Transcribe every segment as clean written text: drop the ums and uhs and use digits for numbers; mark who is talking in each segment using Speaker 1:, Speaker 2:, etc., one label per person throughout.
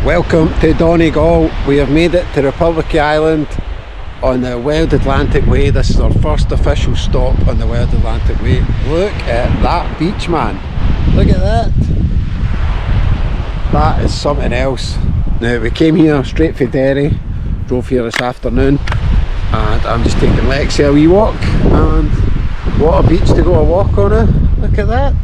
Speaker 1: Welcome to Donegal. We have made it to Republic Island on the Wild Atlantic Way. This is our first official stop on the Wild Atlantic Way. Look at that beach, man. Look at that. That is something else. Now we came here straight from Derry, drove here this afternoon, and I'm just taking Lexi a wee walk, and what a beach to go a walk on it. Look at that.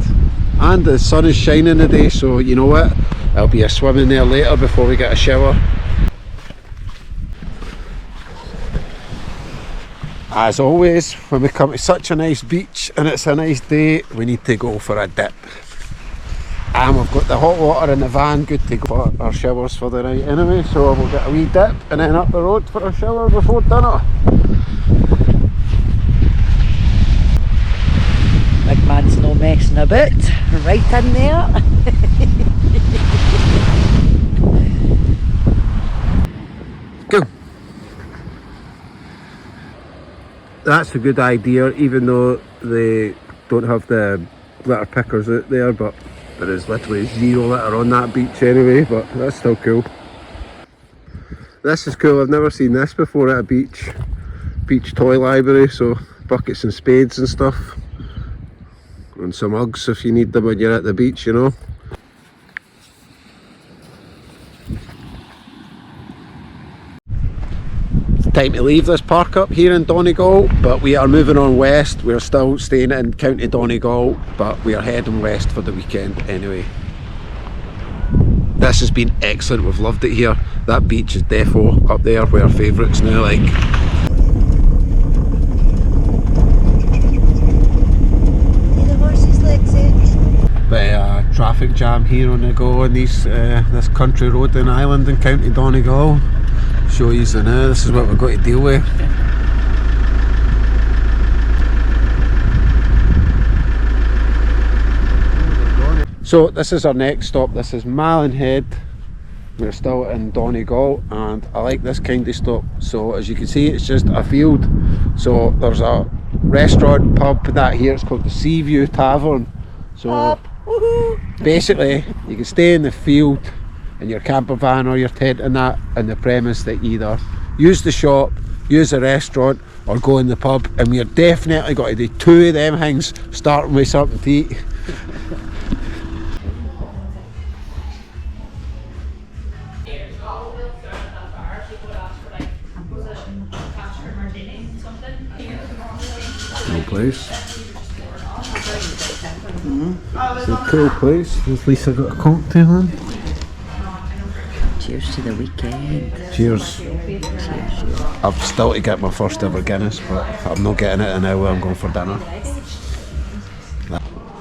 Speaker 1: And the sun is shining today, so you know what? I'll be a swimming there later before we get a shower. As always, when we come to such a nice beach and it's a nice day, we need to go for a dip. And we've got the hot water in the van, good to go for our showers for the night anyway, so we'll get a wee dip and then up the road for a shower before dinner.
Speaker 2: Big man's no messing about, right in there.
Speaker 1: Go. That's a good idea, even though they don't have the litter pickers out there, but there is literally zero litter on that beach anyway, but that's still cool. This is cool, I've never seen this before at a beach toy library, so buckets and spades and stuff. And some Uggs if you need them when you're at the beach, you know. Time to leave this park up here in Donegal, but we are moving on west. We're still staying in County Donegal, but we are heading west for the weekend anyway. This has been excellent, we've loved it here. That beach is defo up there where our favourites now, like. Bit of a traffic jam here on the go on these this country road in Ireland in County Donegal. Show you the now, this is what we've got to deal with. So this is our next stop, this is Malin Head. We're still in Donegal and I like this kind of stop. So as you can see, it's just a field. So there's a restaurant, pub, that here, it's called the Seaview Tavern. So basically you can stay in the field in your camper van or your tent and that, and the premise that you either use the shop, use the restaurant, or go in the pub, and we're definitely got to do two of them things, starting with something to eat. Cool place. It's a cool place. At least I got a cocktail in.
Speaker 2: Cheers to the weekend.
Speaker 1: Cheers. Cheers. I've still to get my first ever Guinness, but I'm not getting it now. I'm going for dinner.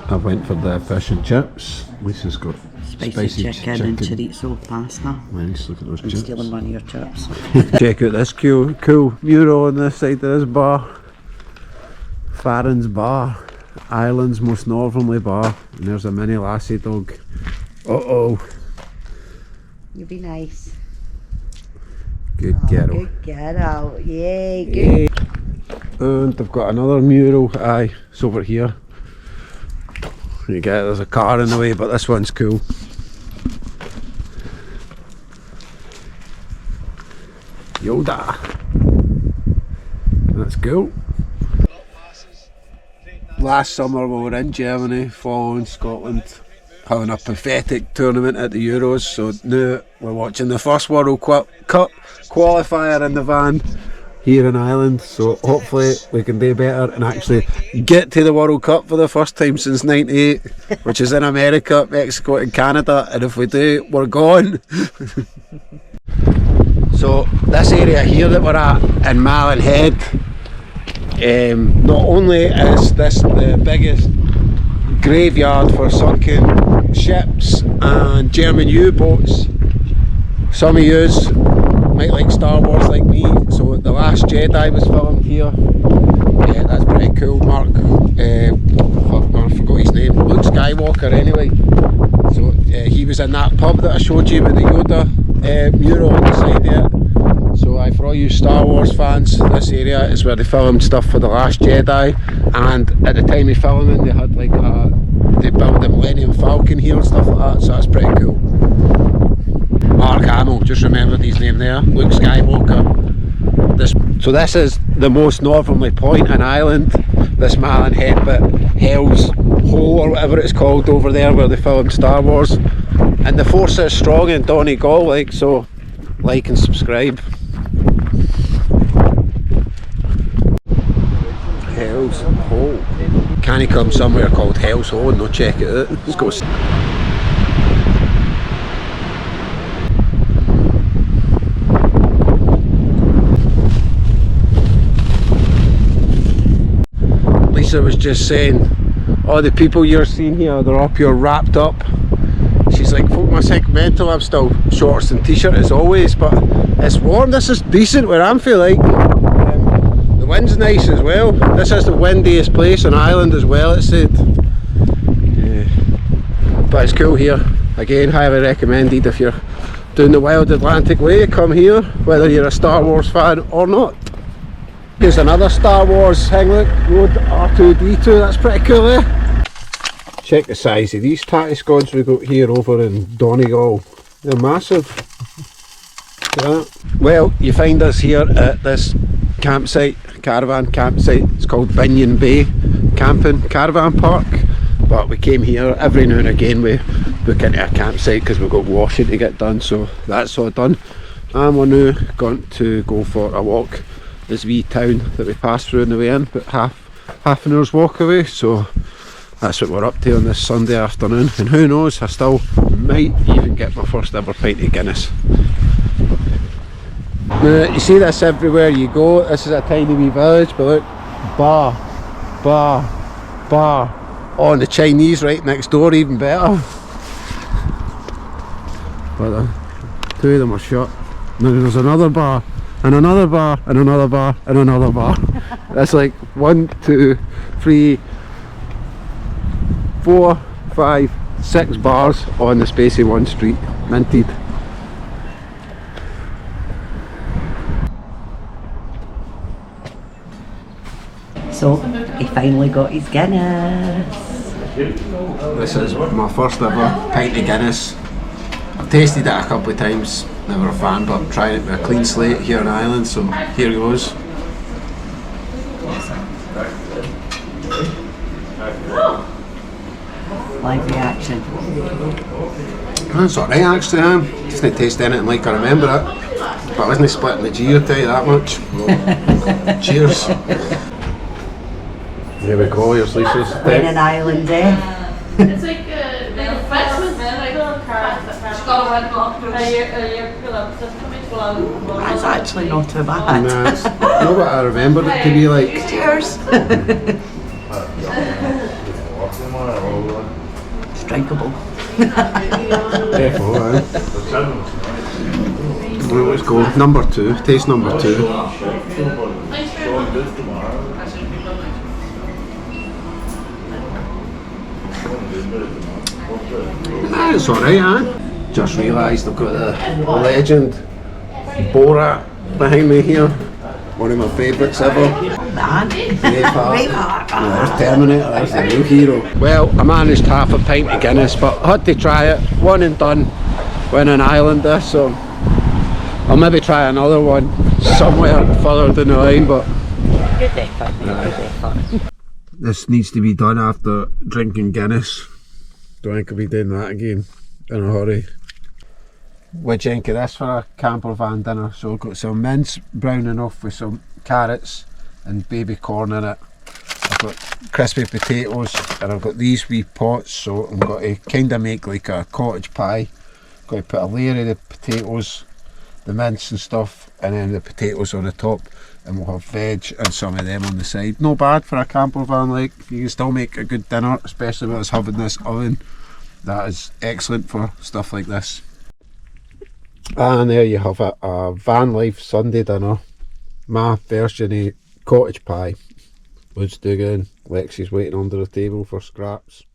Speaker 1: I went for the fish and chips. Lisa's got spicy
Speaker 2: chicken and chorizo pasta.
Speaker 1: Nice, look at those
Speaker 2: I'm
Speaker 1: chips.
Speaker 2: stealing one of your chips.
Speaker 1: Check out this cool mural on this side of this bar. Farron's Bar, Ireland's most northerly bar. And there's a mini lassie dog. Uh-oh.
Speaker 2: You be nice.
Speaker 1: Good girl.
Speaker 2: Good girl. Yay, good.
Speaker 1: And I've got another mural. Aye, it's over here. You get it, there's a car in the way, but this one's cool. Yoda. That's cool. Last summer we were in Germany, following Scotland, having a pathetic tournament at the Euros, so now we're watching the first World Cup qualifier in the van here in Ireland, so hopefully we can do better and actually get to the World Cup for the first time since '98, which is in America, Mexico and Canada, and if we do, we're gone. So this area here that we're at in Malin Head, not only is this the biggest graveyard for sunken ships and German U-boats, some of yous might like Star Wars like me, so The Last Jedi was filmed here. Yeah, that's pretty cool. Mark, I forgot his name, Luke Skywalker anyway. So he was in that pub that I showed you with the Yoda mural on the side there. So for all you Star Wars fans, this area is where they filmed stuff for The Last Jedi, and at the time of filming they had like they built the Millennium Falcon here and stuff like that, so that's pretty cool. Mark his name there, Luke Skywalker. So this is the most northerly point in Ireland, this Malin head bit, Hell's Hole or whatever it's called over there where they filmed Star Wars. And the force is strong in Donegal, like, so like and subscribe. Hell's Hole. Can he come somewhere called Hell's Hole and no check it out? Let's go. Lisa was just saying, oh, the people you're seeing here, they're up here wrapped up. She's like, folk must think mental, I'm still shorts and t-shirt as always, but it's warm. This is decent where I'm feel like. The wind's nice as well. This is the windiest place in Ireland as well, it said. Yeah. But it's cool here. Again, highly recommended if you're doing the wild Atlantic way, come here, whether you're a Star Wars fan or not. Here's another Star Wars thing, look, road R2-D2, that's pretty cool, eh? Check the size of these tatty scods we got here over in Donegal. They're massive. Look at that. Well, you find us here at this campsite, caravan campsite. It's called Binion Bay Camping Caravan Park. But we came here every now and again, we book into a campsite because we've got washing to get done, so that's all done. And we're now going to go for a walk. This wee town that we passed through on the way in, about half an hour's walk away, so that's what we're up to on this Sunday afternoon. And who knows, I still might even get my first ever pint of Guinness. Now, you see this everywhere you go. This is a tiny wee village, but look, bar. Oh, and the Chinese right next door, even better. But two of them are shut. Now there's another bar. And another bar, and another bar, and another bar. That's like 1, 2, 3, 4, 5, 6 bars on the space of one street. Minted.
Speaker 2: So, he finally got his Guinness.
Speaker 1: This is my first ever pint of Guinness. I've tasted it a couple of times. Never a fan, but I'm trying it with a clean slate here in Ireland, so here goes.
Speaker 2: Live reaction.
Speaker 1: That's alright actually, just didn't taste anything like I remember it. But I wasn't splitting the G, I'll tell you that much. Cheers. Here we go, here's Lisa's.
Speaker 2: In an island, eh?
Speaker 3: It's like a investment, man. Like
Speaker 2: That's actually not too bad.
Speaker 1: Nah, it's not what I remembered it to be like.
Speaker 2: Cheers! Strikeable.
Speaker 1: Definitely. Well, let's go. Number 2. Taste number 2. It's alright, Just realised I've got the legend Borat behind me here. One of my favourites ever.
Speaker 2: Man.
Speaker 1: Braveheart. There's Terminator, there's the new hero. Well, I managed half a pint of Guinness, but I had to try it. One and done when an islander, so I'll maybe try another one somewhere further down the line, but
Speaker 2: Good effort, mate. Good effort.
Speaker 1: this needs to be done after drinking Guinness. Don't think I'll be doing that again in a hurry. What do you think of this for a camper van dinner? So I've got some mince browning off with some carrots and baby corn in it. I've got crispy potatoes and I've got these wee pots, so I'm going to kind of make like a cottage pie. I'm going to put a layer of the potatoes, the mince and stuff, and then the potatoes on the top, and we'll have veg and some of them on the side. No bad for a camper van, like, you can still make a good dinner, especially with us having this oven. That is excellent for stuff like this. And there you have it, a van life Sunday dinner. My version of cottage pie. Let's dig in. Lexi's waiting under the table for scraps.